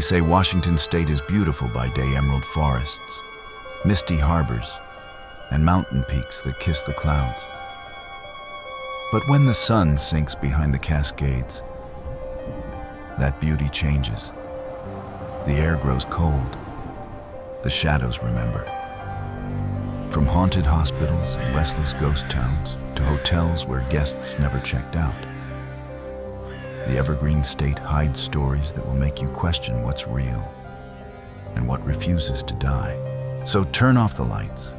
say Washington State is beautiful by day: emerald forests, misty harbors, and mountain peaks that kiss the clouds. But when the sun sinks behind the Cascades, that beauty changes. The air grows cold. The shadows remember. From haunted hospitals and restless ghost towns to hotels where guests never checked out, the Evergreen State hides stories that will make you question what's real and what refuses to die. So turn off the lights,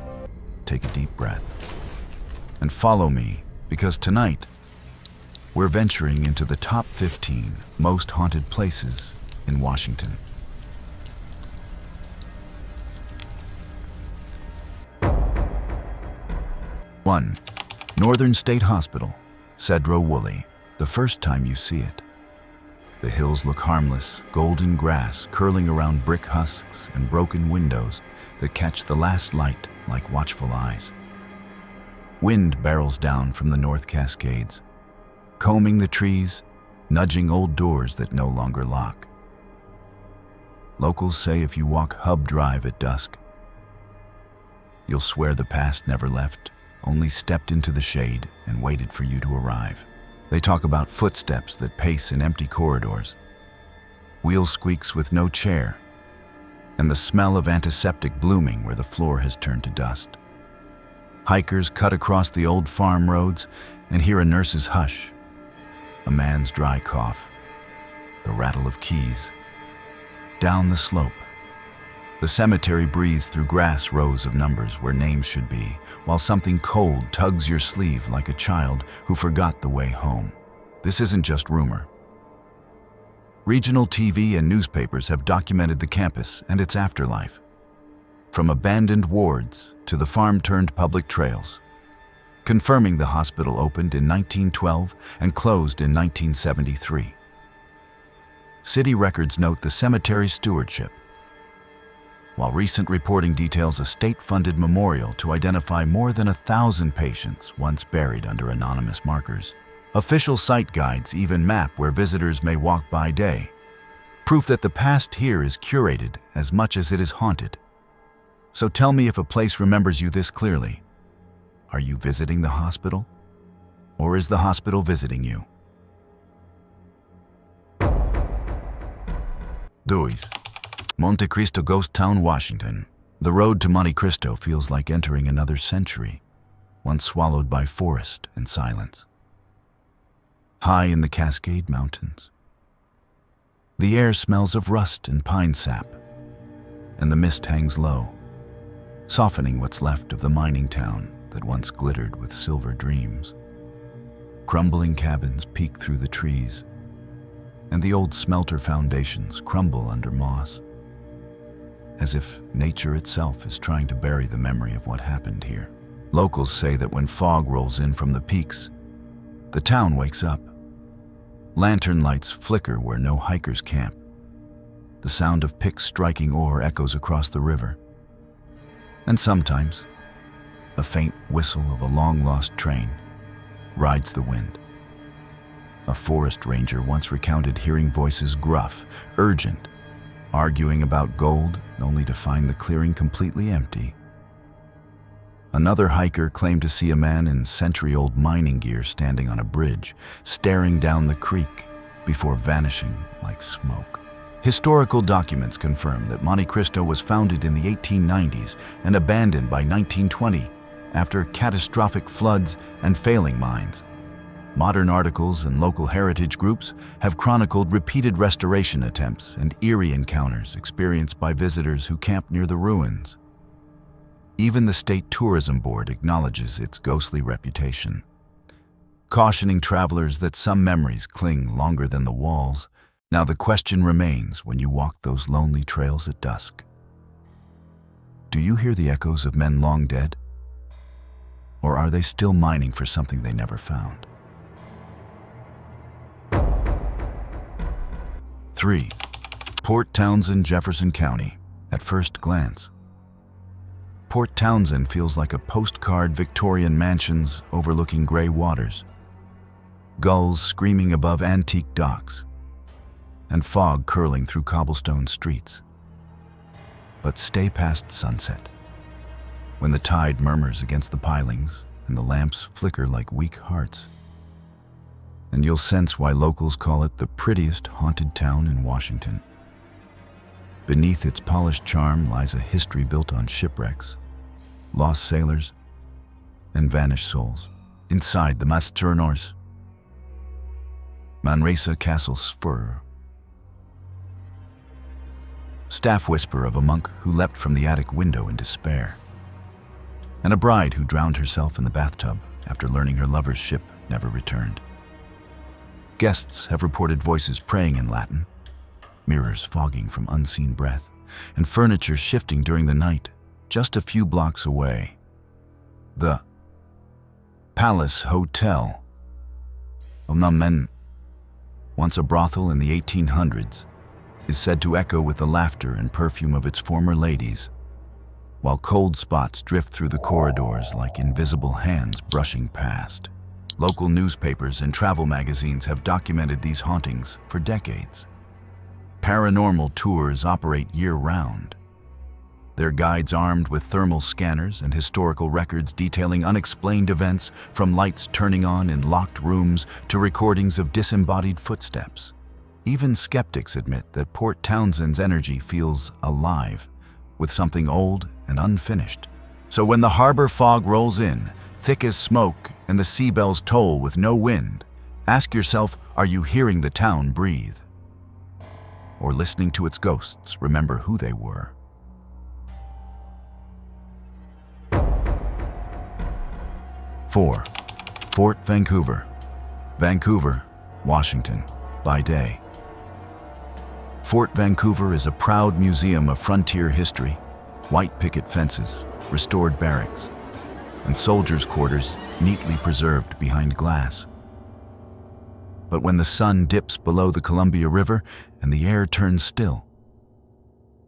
take a deep breath, and follow me, because tonight we're venturing into the top 15 most haunted places in Washington. One, Northern State Hospital, Cedro Woolley. The first time you see it, the hills look harmless, golden grass curling around brick husks and broken windows that catch the last light like watchful eyes. Wind barrels down from the North Cascades, combing the trees, nudging old doors that no longer lock. Locals say if you walk Hub Drive at dusk, you'll swear the past never left, only stepped into the shade and waited for you to arrive. They talk about footsteps that pace in empty corridors, wheel squeaks with no chair, and the smell of antiseptic blooming where the floor has turned to dust. Hikers cut across the old farm roads and hear a nurse's hush, a man's dry cough, the rattle of keys. Down the slope, the cemetery breathes through grass rows of numbers where names should be, while something cold tugs your sleeve like a child who forgot the way home. This isn't just rumor. Regional TV and newspapers have documented the campus and its afterlife, from abandoned wards to the farm-turned-public trails, confirming the hospital opened in 1912 and closed in 1973. City records note the cemetery's stewardship, while recent reporting details a state-funded memorial to identify more than 1,000 patients once buried under anonymous markers. Official site guides even map where visitors may walk by day, proof that the past here is curated as much as it is haunted. So tell me if a place remembers you this clearly. Are you visiting the hospital? Or is the hospital visiting you? 2. Monte Cristo Ghost Town, Washington. The road to Monte Cristo feels like entering another century, one swallowed by forest and silence. High in the Cascade Mountains, the air smells of rust and pine sap, and the mist hangs low, softening what's left of the mining town that once glittered with silver dreams. Crumbling cabins peek through the trees, and the old smelter foundations crumble under moss, as if nature itself is trying to bury the memory of what happened here. Locals say that when fog rolls in from the peaks, the town wakes up. Lantern lights flicker where no hikers camp. The sound of picks striking ore echoes across the river. And sometimes, a faint whistle of a long-lost train rides the wind. A forest ranger once recounted hearing voices gruff, urgent, arguing about gold, only to find the clearing completely empty. Another hiker claimed to see a man in century-old mining gear standing on a bridge, staring down the creek before vanishing like smoke. Historical documents confirm that Monte Cristo was founded in the 1890s and abandoned by 1920 after catastrophic floods and failing mines. Modern articles and local heritage groups have chronicled repeated restoration attempts and eerie encounters experienced by visitors who camp near the ruins. Even the State Tourism Board acknowledges its ghostly reputation, cautioning travelers that some memories cling longer than the walls. Now the question remains when you walk those lonely trails at dusk. Do you hear the echoes of men long dead? Or are they still mining for something they never found? 3. Port Townsend, Jefferson County. At first glance, Port Townsend feels like a postcard Victorian mansions overlooking gray waters, gulls screaming above antique docks, and fog curling through cobblestone streets. But stay past sunset, when the tide murmurs against the pilings and the lamps flicker like weak hearts, and you'll sense why locals call it the prettiest haunted town in Washington. Beneath its polished charm lies a history built on shipwrecks, lost sailors, and vanished souls. Inside the Masturnor's Manresa Castle Spur. Staff whisper of a monk who leapt from the attic window in despair, and a bride who drowned herself in the bathtub after learning her lover's ship never returned. Guests have reported voices praying in Latin, mirrors fogging from unseen breath, and furniture shifting during the night just a few blocks away. The Palace Hotel, once a brothel in the 1800s, is said to echo with the laughter and perfume of its former ladies, while cold spots drift through the corridors like invisible hands brushing past. Local newspapers and travel magazines have documented these hauntings for decades. Paranormal tours operate year-round, their guides armed with thermal scanners and historical records detailing unexplained events, from lights turning on in locked rooms to recordings of disembodied footsteps. Even skeptics admit that Port Townsend's energy feels alive, with something old and unfinished. So when the harbor fog rolls in, thick as smoke, and the seabells toll with no wind, ask yourself, are you hearing the town breathe? Or listening to its ghosts remember who they were? Four, Fort Vancouver, Vancouver, Washington, by day. Fort Vancouver is a proud museum of frontier history, white picket fences, restored barracks, and soldiers' quarters neatly preserved behind glass. But when the sun dips below the Columbia River and the air turns still,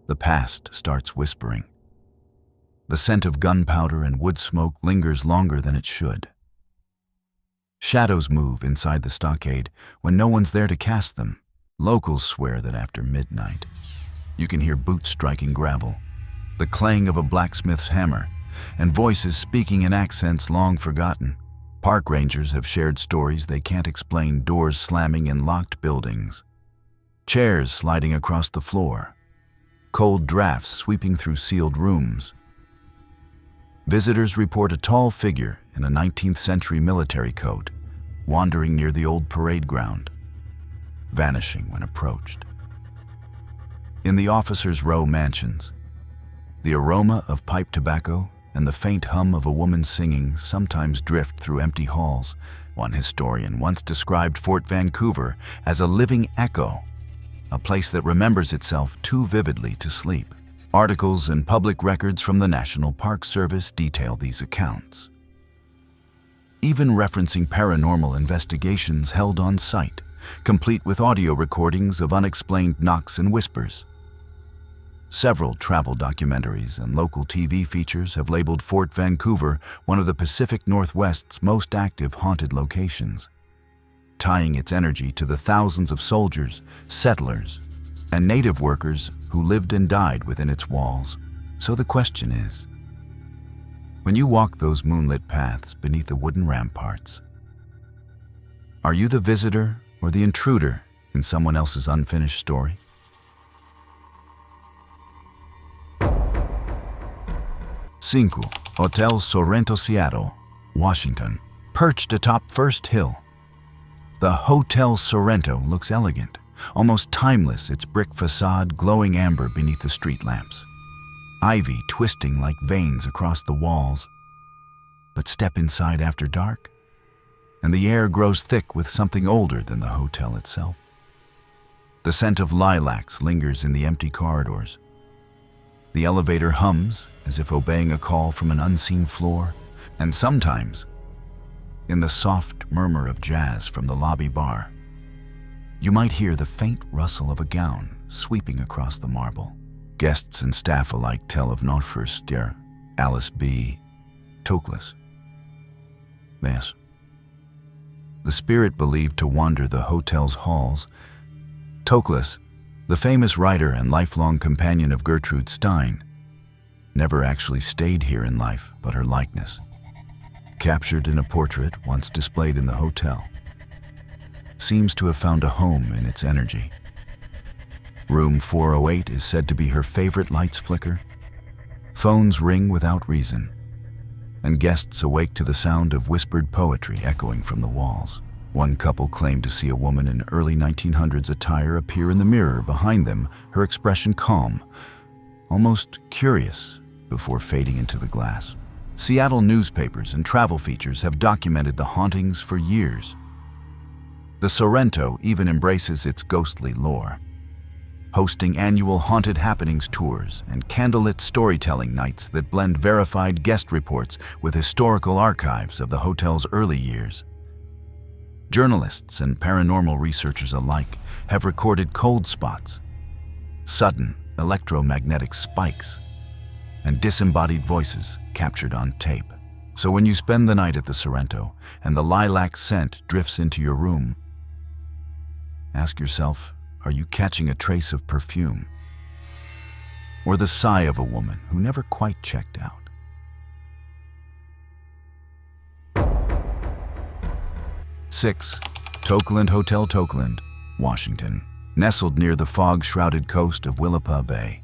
the past starts whispering. The scent of gunpowder and wood smoke lingers longer than it should. Shadows move inside the stockade when no one's there to cast them. Locals swear that after midnight, you can hear boots striking gravel, the clang of a blacksmith's hammer, and voices speaking in accents long forgotten. Park rangers have shared stories they can't explain, doors slamming in locked buildings, chairs sliding across the floor, cold drafts sweeping through sealed rooms. Visitors report a tall figure in a 19th century military coat wandering near the old parade ground, vanishing when approached. In the officers' row mansions, the aroma of pipe tobacco and the faint hum of a woman singing sometimes drift through empty halls. One historian once described Fort Vancouver as a living echo, a place that remembers itself too vividly to sleep. Articles and public records from the National Park Service detail these accounts, even referencing paranormal investigations held on site, complete with audio recordings of unexplained knocks and whispers. Several travel documentaries and local TV features have labeled Fort Vancouver one of the Pacific Northwest's most active haunted locations, tying its energy to the thousands of soldiers, settlers, and native workers who lived and died within its walls. So the question is, when you walk those moonlit paths beneath the wooden ramparts, are you the visitor or the intruder in someone else's unfinished story? Cinco, Hotel Sorrento, Seattle, Washington. Perched atop First Hill, the Hotel Sorrento looks elegant, almost timeless, its brick facade glowing amber beneath the street lamps, ivy twisting like veins across the walls. But step inside after dark, and the air grows thick with something older than the hotel itself. The scent of lilacs lingers in the empty corridors. The elevator hums as if obeying a call from an unseen floor, and sometimes, in the soft murmur of jazz from the lobby bar, you might hear the faint rustle of a gown sweeping across the marble. Guests and staff alike tell of Nordfirster, Alice B. Tokeland. Yes. The spirit believed to wander the hotel's halls. Tokeland The famous writer and lifelong companion of Gertrude Stein never actually stayed here in life, but her likeness, captured in a portrait once displayed in the hotel, seems to have found a home in its energy. Room 408 is said to be her favorite lights flicker, phones ring without reason, and guests awake to the sound of whispered poetry echoing from the walls. One couple claimed to see a woman in early 1900s attire appear in the mirror behind them, her expression calm, almost curious, before fading into the glass. Seattle newspapers and travel features have documented the hauntings for years. The Sorrento even embraces its ghostly lore, hosting annual Haunted Happenings tours and candlelit storytelling nights that blend verified guest reports with historical archives of the hotel's early years. Journalists and paranormal researchers alike have recorded cold spots, sudden electromagnetic spikes, and disembodied voices captured on tape. So when you spend the night at the Sorrento and the lilac scent drifts into your room, ask yourself, are you catching a trace of perfume? Or the sigh of a woman who never quite checked out? Six, Tokeland Hotel, Tokeland, Washington, nestled near the fog-shrouded coast of Willapa Bay.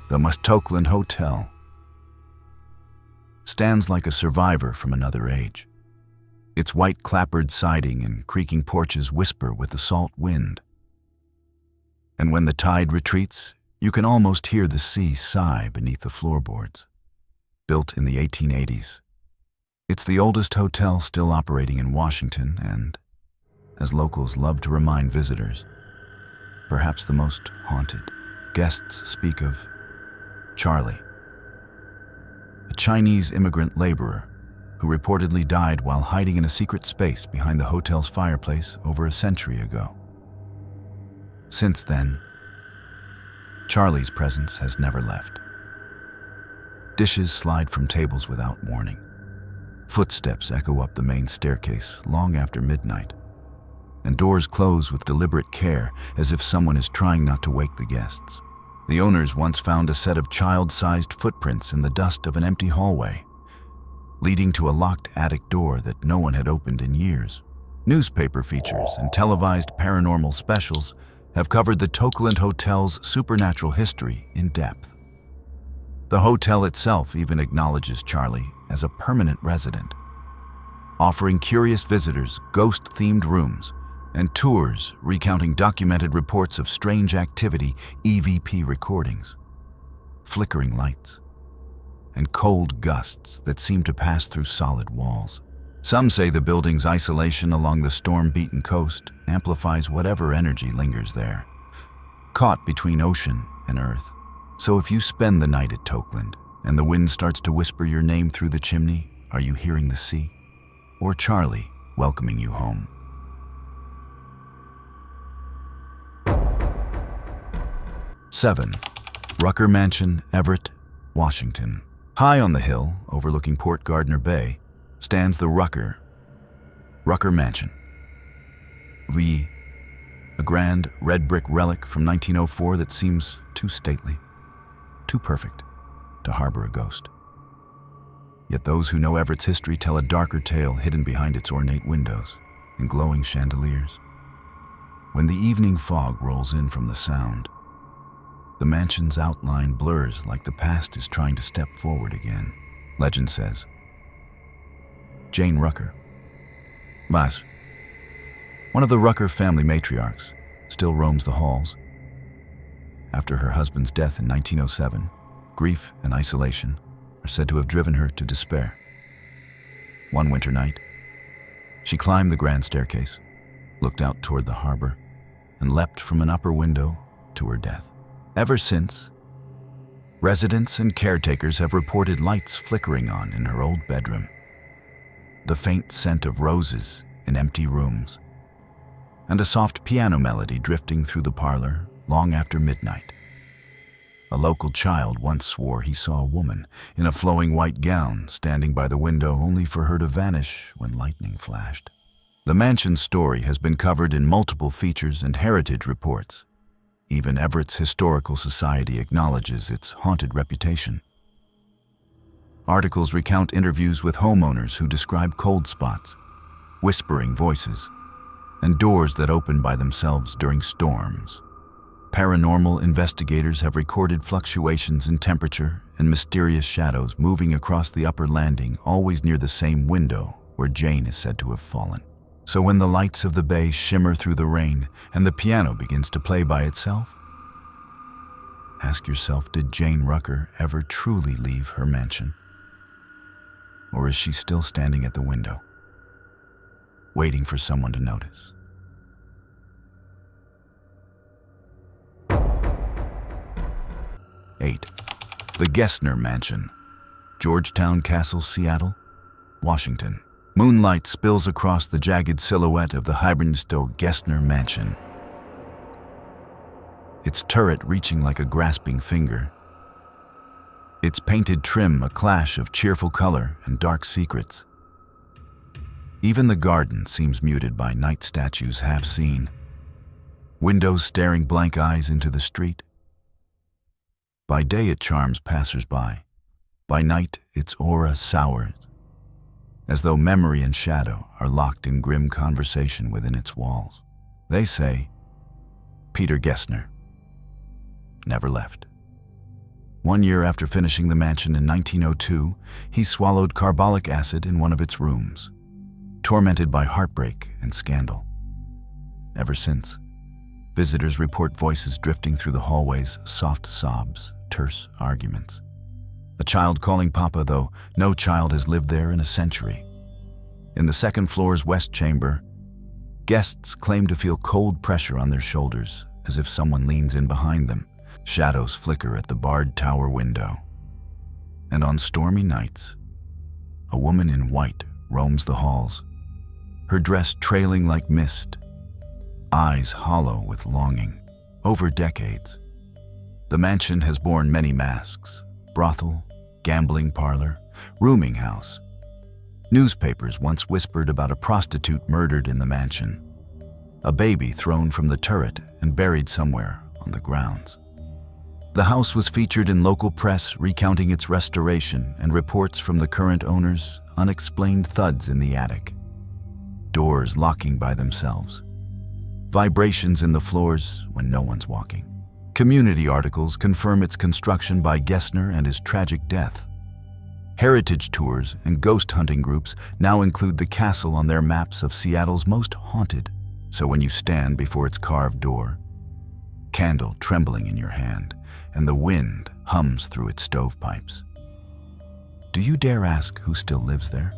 The Tokeland Hotel stands like a survivor from another age. Its white clapboard siding and creaking porches whisper with the salt wind. And when the tide retreats, you can almost hear the sea sigh beneath the floorboards. Built in the 1880s, it's the oldest hotel still operating in Washington and, as locals love to remind visitors, perhaps the most haunted. Guests speak of Charlie, a Chinese immigrant laborer who reportedly died while hiding in a secret space behind the hotel's fireplace over a century ago. Since then, Charlie's presence has never left. Dishes slide from tables without warning. Footsteps echo up the main staircase long after midnight, and doors close with deliberate care as if someone is trying not to wake the guests. The owners once found a set of child-sized footprints in the dust of an empty hallway, leading to a locked attic door that no one had opened in years. Newspaper features and televised paranormal specials have covered the Tokeland Hotel's supernatural history in depth. The hotel itself even acknowledges Charlie as a permanent resident, offering curious visitors ghost-themed rooms and tours recounting documented reports of strange activity, EVP recordings, flickering lights, and cold gusts that seem to pass through solid walls. Some say the building's isolation along the storm-beaten coast amplifies whatever energy lingers there, caught between ocean and earth. So if you spend the night at Tokeland and the wind starts to whisper your name through the chimney, are you hearing the sea or Charlie welcoming you home? Seven, Rucker Mansion, Everett, Washington. High on the hill, overlooking Port Gardner Bay, stands the Rucker Mansion. A grand red brick relic from 1904 that seems too stately, too perfect to harbor a ghost. Yet those who know Everett's history tell a darker tale hidden behind its ornate windows and glowing chandeliers. When the evening fog rolls in from the sound, the mansion's outline blurs like the past is trying to step forward again. Legend says, Jane Rucker, one of the Rucker family matriarchs, still roams the halls. After her husband's death in 1907, grief and isolation are said to have driven her to despair. One winter night, she climbed the grand staircase, looked out toward the harbor, and leapt from an upper window to her death. Ever since, residents and caretakers have reported lights flickering on in her old bedroom, the faint scent of roses in empty rooms, and a soft piano melody drifting through the parlor long after midnight. A local child once swore he saw a woman in a flowing white gown standing by the window only for her to vanish when lightning flashed. The mansion's story has been covered in multiple features and heritage reports, Even Everett's Historical Society acknowledges its haunted reputation. Articles recount interviews with homeowners who describe cold spots, whispering voices, and doors that open by themselves during storms. Paranormal investigators have recorded fluctuations in temperature and mysterious shadows moving across the upper landing, always near the same window where Jane is said to have fallen. So when the lights of the bay shimmer through the rain and the piano begins to play by itself, ask yourself, did Jane Rucker ever truly leave her mansion? Or is she still standing at the window, waiting for someone to notice? Eight. The Gessner Mansion, Georgetown Castle, Seattle, Washington. Moonlight spills across the jagged silhouette of the Ignatius Gessner Mansion, its turret reaching like a grasping finger, its painted trim a clash of cheerful color and dark secrets. Even the garden seems muted by night statues half seen, windows staring blank eyes into the street. By day it charms passers-by, by night its aura sours, as though memory and shadow are locked in grim conversation within its walls. They say Peter Gessner never left. 1 year after finishing the mansion in 1902, he swallowed carbolic acid in one of its rooms, tormented by heartbreak and scandal. Ever since, visitors report voices drifting through the hallways, soft sobs, terse arguments. A child calling Papa, though no child has lived there in a century. In the second floor's west chamber, guests claim to feel cold pressure on their shoulders, as if someone leans in behind them. Shadows flicker at the barred tower window. And on stormy nights, a woman in white roams the halls, her dress trailing like mist, eyes hollow with longing. Over decades, the mansion has borne many masks: brothel, gambling parlor, rooming house. Newspapers once whispered about a prostitute murdered in the mansion, a baby thrown from the turret and buried somewhere on the grounds. The house was featured in local press recounting its restoration and reports from the current owners, unexplained thuds in the attic, doors locking by themselves, vibrations in the floors when no one's walking. Community articles confirm its construction by Gessner and his tragic death. Heritage tours and ghost hunting groups now include the castle on their maps of Seattle's most haunted. So when you stand before its carved door, candle trembling in your hand, and the wind hums through its stovepipes, do you dare ask who still lives there?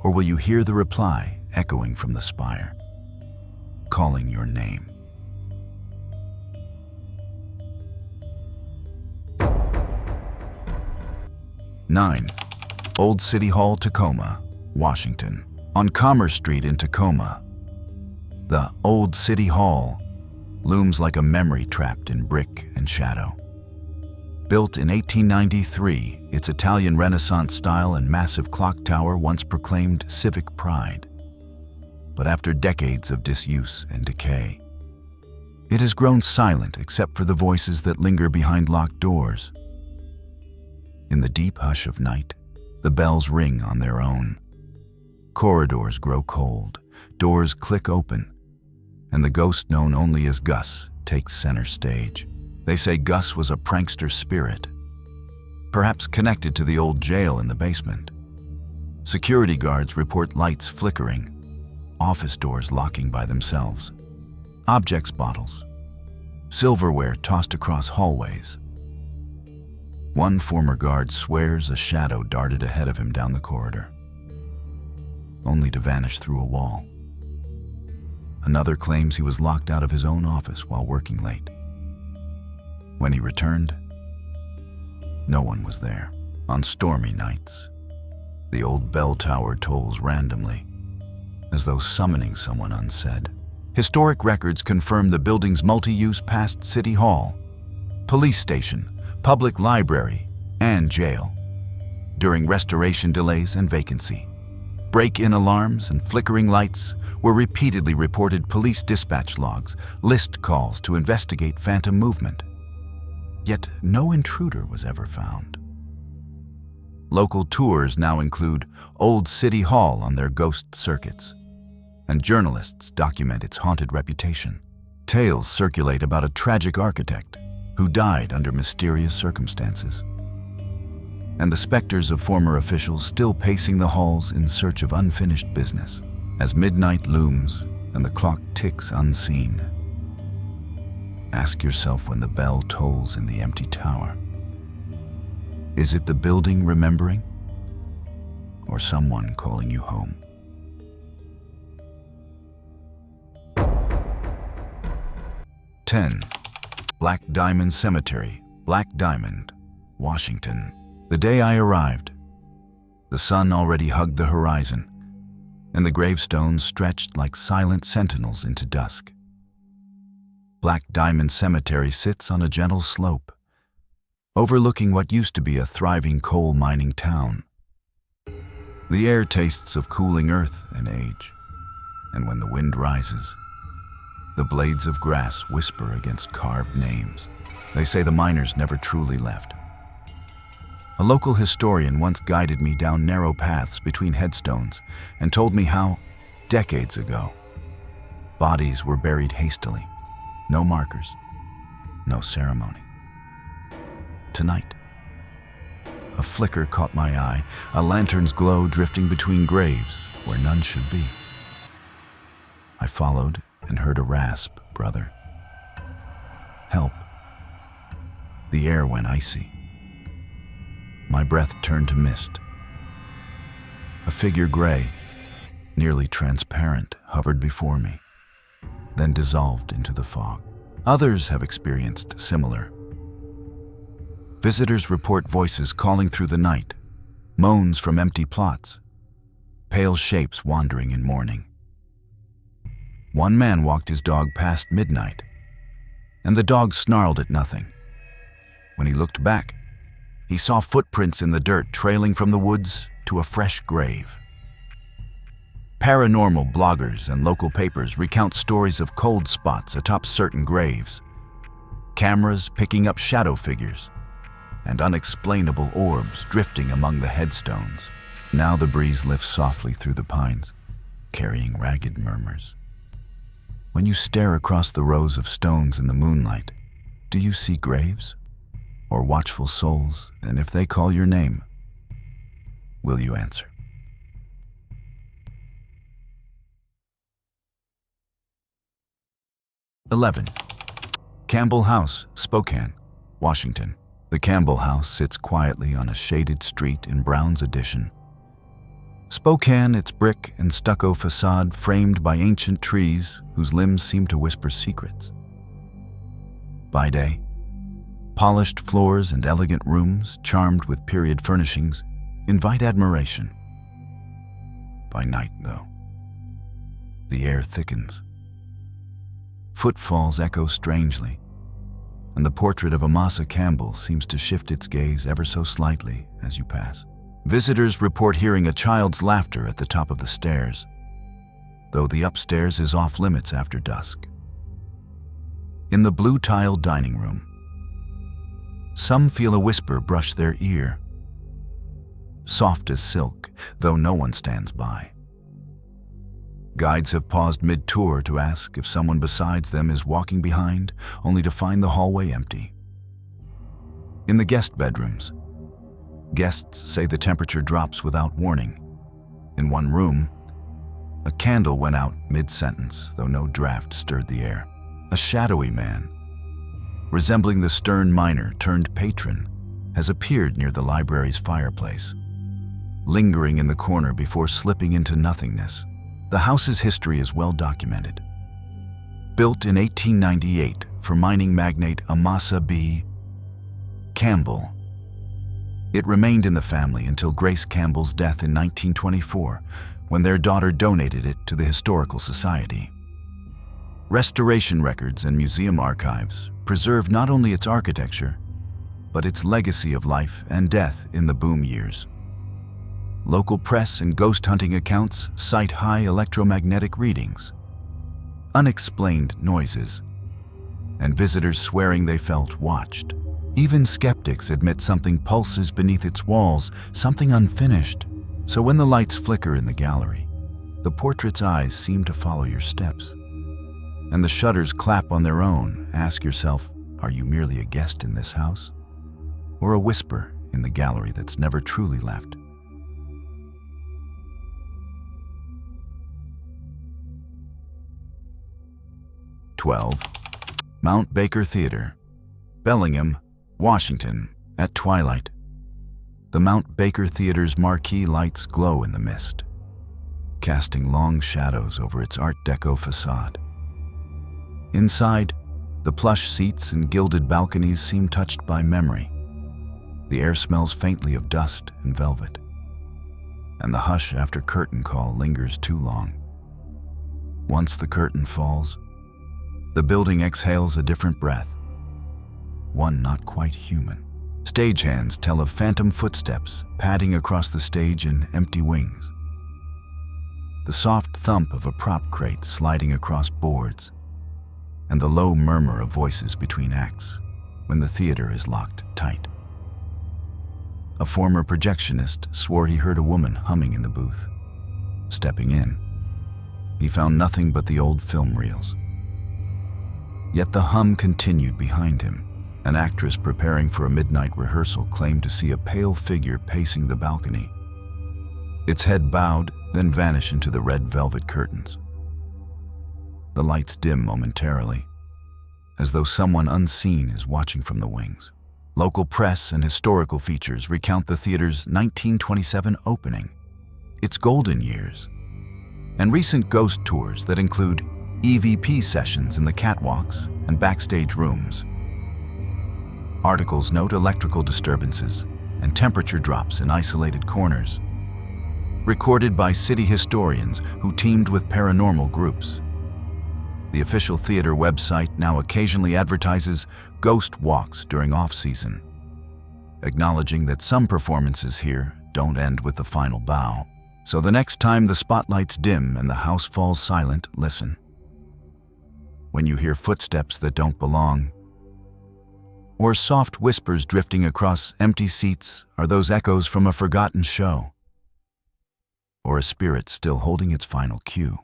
Or will you hear the reply echoing from the spire, calling your name? Nine. Old City Hall, Tacoma, Washington. On Commerce Street in Tacoma, the Old City Hall looms like a memory trapped in brick and shadow. Built in 1893, its Italian Renaissance style and massive clock tower once proclaimed civic pride. But after decades of disuse and decay, it has grown silent except for the voices that linger behind locked doors. In the deep hush of night, the bells ring on their own. Corridors grow cold, doors click open, and the ghost known only as Gus takes center stage. They say Gus was a prankster spirit, perhaps connected to the old jail in the basement. Security guards report lights flickering, office doors locking by themselves, objects, bottles, silverware tossed across hallways. One former guard swears a shadow darted ahead of him down the corridor, only to vanish through a wall. Another claims he was locked out of his own office while working late. When he returned, no one was there. On stormy nights, the old bell tower tolls randomly, as though summoning someone unsaid. Historic records confirm the building's multi-use past City Hall, police station, public library, and jail during restoration delays and vacancy. Break-in alarms and flickering lights were repeatedly reported police dispatch logs, list calls to investigate phantom movement. Yet no intruder was ever found. Local tours now include Old City Hall on their ghost circuits, and journalists document its haunted reputation. Tales circulate about a tragic architect who died under mysterious circumstances, and the specters of former officials still pacing the halls in search of unfinished business. As midnight looms and the clock ticks unseen, ask yourself when the bell tolls in the empty tower. Is it the building remembering, or someone calling you home? (10) Black Diamond Cemetery, Black Diamond, Washington. The day I arrived, the sun already hugged the horizon, and the gravestones stretched like silent sentinels into dusk. Black Diamond Cemetery sits on a gentle slope, overlooking what used to be a thriving coal mining town. The air tastes of cooling earth and age, and when the wind rises, the blades of grass whisper against carved names. They say the miners never truly left. A local historian once guided me down narrow paths between headstones and told me how, decades ago, bodies were buried hastily. No markers, no ceremony. Tonight, a flicker caught my eye, a lantern's glow drifting between graves where none should be. I followed and heard a rasp, "Brother, help." The air went icy. My breath turned to mist. A figure gray, nearly transparent, hovered before me, then dissolved into the fog. Others have experienced similar. Visitors report voices calling through the night, moans from empty plots, pale shapes wandering in mourning. One man walked his dog past midnight, and the dog snarled at nothing. When he looked back, he saw footprints in the dirt trailing from the woods to a fresh grave. Paranormal bloggers and local papers recount stories of cold spots atop certain graves, cameras picking up shadow figures, and unexplainable orbs drifting among the headstones. Now the breeze lifts softly through the pines, carrying ragged murmurs. When you stare across the rows of stones in the moonlight, do you see graves or watchful souls? And if they call your name, will you answer? (11) Campbell House, Spokane, Washington. The Campbell House sits quietly on a shaded street in Brown's Addition. Spokane, its brick and stucco facade framed by ancient trees whose limbs seem to whisper secrets. By day, polished floors and elegant rooms charmed with period furnishings invite admiration. By night, though, the air thickens. Footfalls echo strangely, and the portrait of Amasa Campbell seems to shift its gaze ever so slightly as you pass. Visitors report hearing a child's laughter at the top of the stairs, though the upstairs is off limits after dusk. In the blue-tiled dining room, some feel a whisper brush their ear, soft as silk, though no one stands by. Guides have paused mid-tour to ask if someone besides them is walking behind, only to find the hallway empty. In the guest bedrooms, guests say the temperature drops without warning. In one room, a candle went out mid-sentence, though no draft stirred the air. A shadowy man, resembling the stern miner turned patron, has appeared near the library's fireplace, lingering in the corner before slipping into nothingness. The house's history is well documented. Built in 1898 for mining magnate Amasa B. Campbell, it remained in the family until Grace Campbell's death in 1924, when their daughter donated it to the Historical Society. Restoration records and museum archives preserve not only its architecture, but its legacy of life and death in the boom years. Local press and ghost hunting accounts cite high electromagnetic readings, unexplained noises, and visitors swearing they felt watched. Even skeptics admit something pulses beneath its walls, something unfinished. So when the lights flicker in the gallery, the portrait's eyes seem to follow your steps. And the shutters clap on their own. Ask yourself, are you merely a guest in this house? Or a whisper in the gallery that's never truly left? Mount Baker Theater, Bellingham, Washington, at twilight. The Mount Baker Theater's marquee lights glow in the mist, casting long shadows over its Art Deco facade. Inside, the plush seats and gilded balconies seem touched by memory. The air smells faintly of dust and velvet, and the hush after curtain call lingers too long. Once the curtain falls, the building exhales a different breath, one not quite human. Stagehands tell of phantom footsteps padding across the stage in empty wings, the soft thump of a prop crate sliding across boards, and the low murmur of voices between acts when the theater is locked tight. A former projectionist swore he heard a woman humming in the booth. Stepping in, he found nothing but the old film reels. Yet the hum continued behind him. An actress preparing for a midnight rehearsal claimed to see a pale figure pacing the balcony, its head bowed, then vanish into the red velvet curtains. The lights dim momentarily, as though someone unseen is watching from the wings. Local press and historical features recount the theater's 1927 opening, its golden years, and recent ghost tours that include EVP sessions in the catwalks and backstage rooms. Articles note electrical disturbances and temperature drops in isolated corners, recorded by city historians who teamed with paranormal groups. The official theater website now occasionally advertises ghost walks during off-season, acknowledging that some performances here don't end with the final bow. So the next time the spotlights dim and the house falls silent, listen. When you hear footsteps that don't belong, or soft whispers drifting across empty seats, are those echoes from a forgotten show, or a spirit still holding its final cue.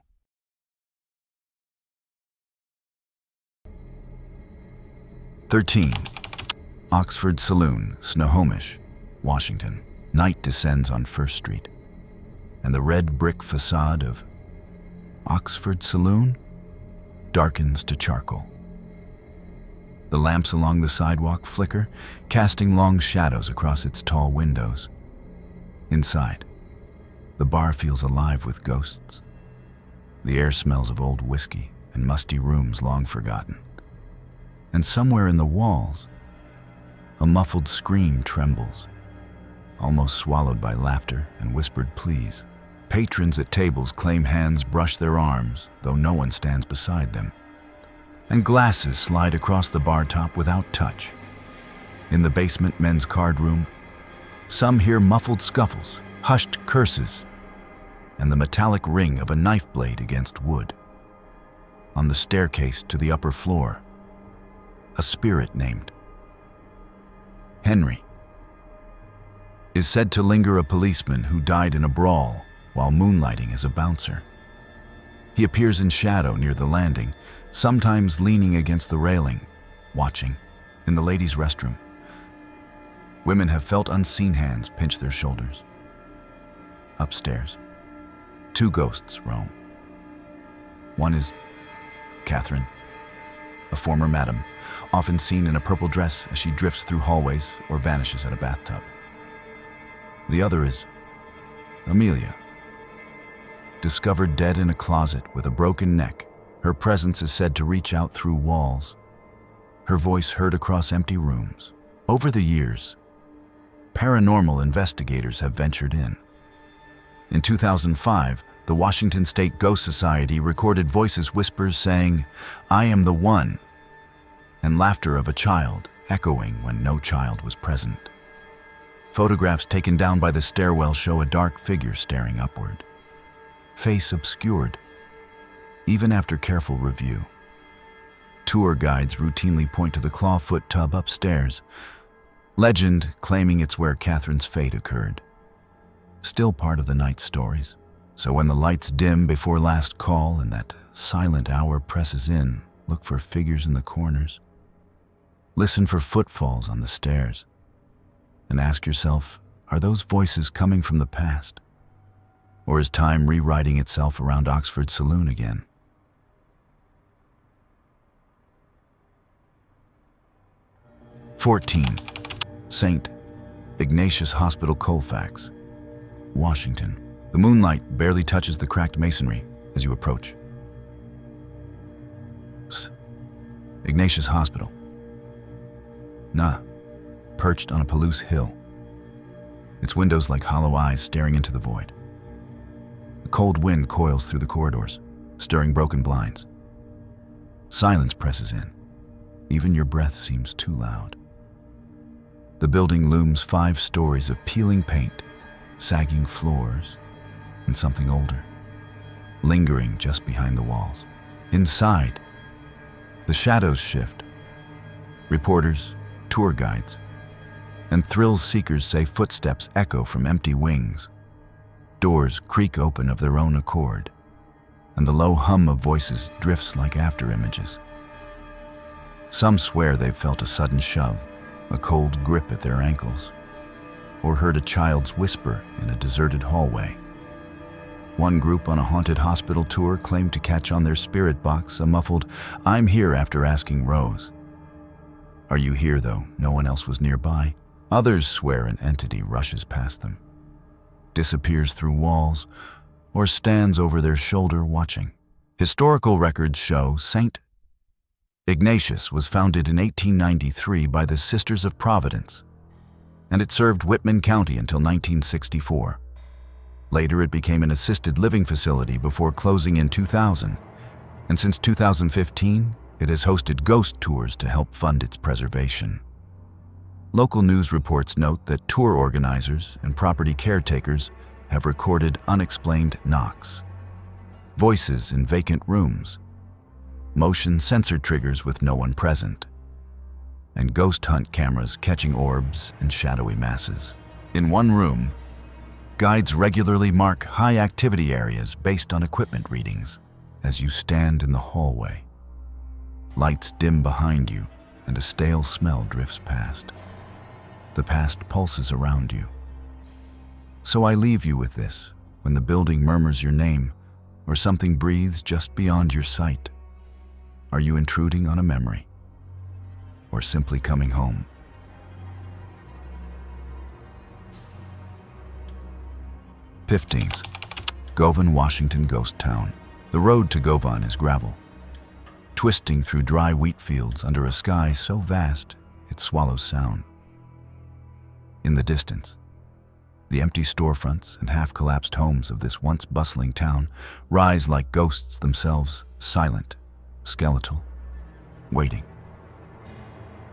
Oxford Saloon, Snohomish, Washington. Night descends on First Street, and the red brick facade of Oxford Saloon darkens to charcoal. The lamps along the sidewalk flicker, casting long shadows across its tall windows. Inside, the bar feels alive with ghosts. The air smells of old whiskey and musty rooms long forgotten. And somewhere in the walls, a muffled scream trembles, almost swallowed by laughter and whispered pleas. Patrons at tables claim hands brush their arms, though no one stands beside them. And glasses slide across the bar top without touch. In the basement men's card room, some hear muffled scuffles, hushed curses, and the metallic ring of a knife blade against wood. On the staircase to the upper floor, a spirit named Henry is said to linger, a policeman who died in a brawl while moonlighting as a bouncer. He appears in shadow near the landing, sometimes leaning against the railing, watching. In the ladies' restroom, women have felt unseen hands pinch their shoulders. Upstairs, two ghosts roam. One is Catherine, a former madam, often seen in a purple dress as she drifts through hallways or vanishes at a bathtub. The other is Amelia, discovered dead in a closet with a broken neck. Her presence is said to reach out through walls, her voice heard across empty rooms. Over the years, paranormal investigators have ventured in. In 2005, the Washington State Ghost Society recorded voices whispers saying, "I am the one," and laughter of a child echoing when no child was present. Photographs taken down by the stairwell show a dark figure staring upward, face obscured, even after careful review. Tour guides routinely point to the clawfoot tub upstairs, legend claiming it's where Catherine's fate occurred. Still part of the night's stories. So when the lights dim before last call and that silent hour presses in, look for figures in the corners. Listen for footfalls on the stairs. And ask yourself, are those voices coming from the past? Or is time rewriting itself around Oxford Saloon again? "14. St. Ignatius Hospital, Colfax, Washington. The moonlight barely touches the cracked masonry as you approach. Ignatius Hospital. Perched on a Palouse hill. Its windows like hollow eyes staring into the void. A cold wind coils through the corridors, stirring broken blinds. Silence presses in. Even your breath seems too loud. The building looms 5 stories of peeling paint, sagging floors, and something older, lingering just behind the walls. Inside, the shadows shift. Reporters, tour guides, and thrill seekers say footsteps echo from empty wings. Doors creak open of their own accord, and the low hum of voices drifts like after images. Some swear they've felt a sudden shove, a cold grip at their ankles, or heard a child's whisper in a deserted hallway. One group on a haunted hospital tour claimed to catch on their spirit box a muffled, "I'm here," after asking Rose. Are you here, though no one else was nearby? Others swear an entity rushes past them, disappears through walls, or stands over their shoulder watching. Historical records show St. Ignatius was founded in 1893 by the Sisters of Providence, and it served Whitman County until 1964. Later, it became an assisted living facility before closing in 2000, and since 2015, it has hosted ghost tours to help fund its preservation. Local news reports note that tour organizers and property caretakers have recorded unexplained knocks, voices in vacant rooms, motion sensor triggers with no one present, and ghost hunt cameras catching orbs and shadowy masses. In one room, guides regularly mark high activity areas based on equipment readings as you stand in the hallway. Lights dim behind you, and a stale smell drifts past. The past pulses around you. So I leave you with this: when the building murmurs your name, or something breathes just beyond your sight, are you intruding on a memory, or simply coming home? "15th. Govan, Washington ghost town. The road to Govan is gravel, twisting through dry wheat fields under a sky so vast it swallows sound. In the distance, the empty storefronts and half-collapsed homes of this once bustling town rise like ghosts themselves, silent, skeletal, waiting.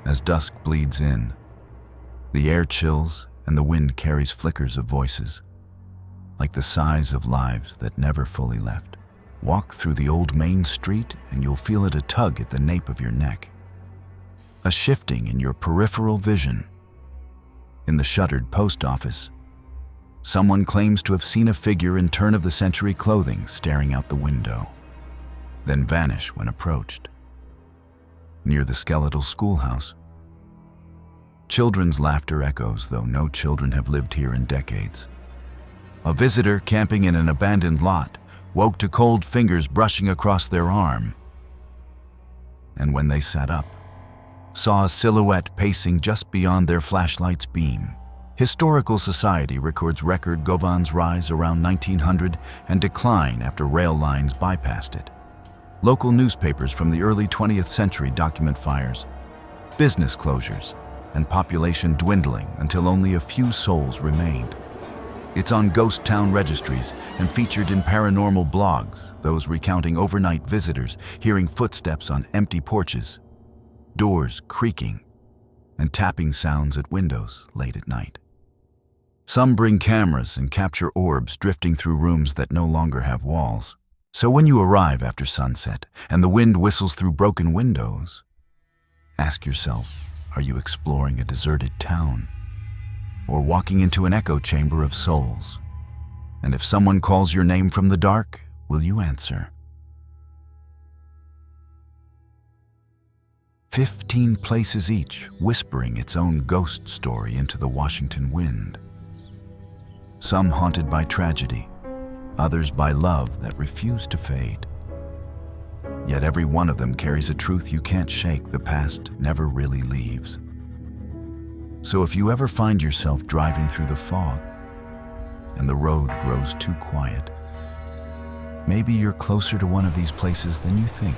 As dusk bleeds in, the air chills and the wind carries flickers of voices, like the sighs of lives that never fully left. Walk through the old main street and you'll feel it a tug at the nape of your neck, a shifting in your peripheral vision. In the shuttered post office, someone claims to have seen a figure in turn-of-the-century clothing staring out the window, then vanish when approached. Near the skeletal schoolhouse, children's laughter echoes, though no children have lived here in decades. A visitor camping in an abandoned lot woke to cold fingers brushing across their arm, and when they sat up, saw a silhouette pacing just beyond their flashlight's beam. Historical Society records Govan's rise around 1900 and decline after rail lines bypassed it. Local newspapers from the early 20th century document fires, business closures, and population dwindling until only a few souls remained. It's on ghost town registries and featured in paranormal blogs, those recounting overnight visitors hearing footsteps on empty porches, doors creaking, and tapping sounds at windows late at night. Some bring cameras and capture orbs drifting through rooms that no longer have walls. So when you arrive after sunset and the wind whistles through broken windows, ask yourself, are you exploring a deserted town or walking into an echo chamber of souls? And if someone calls your name from the dark, will you answer? 15 places each, whispering its own ghost story into the Washington wind. Some haunted by tragedy, others by love that refused to fade. Yet every one of them carries a truth you can't shake. The past never really leaves. So if you ever find yourself driving through the fog and the road grows too quiet, maybe you're closer to one of these places than you think.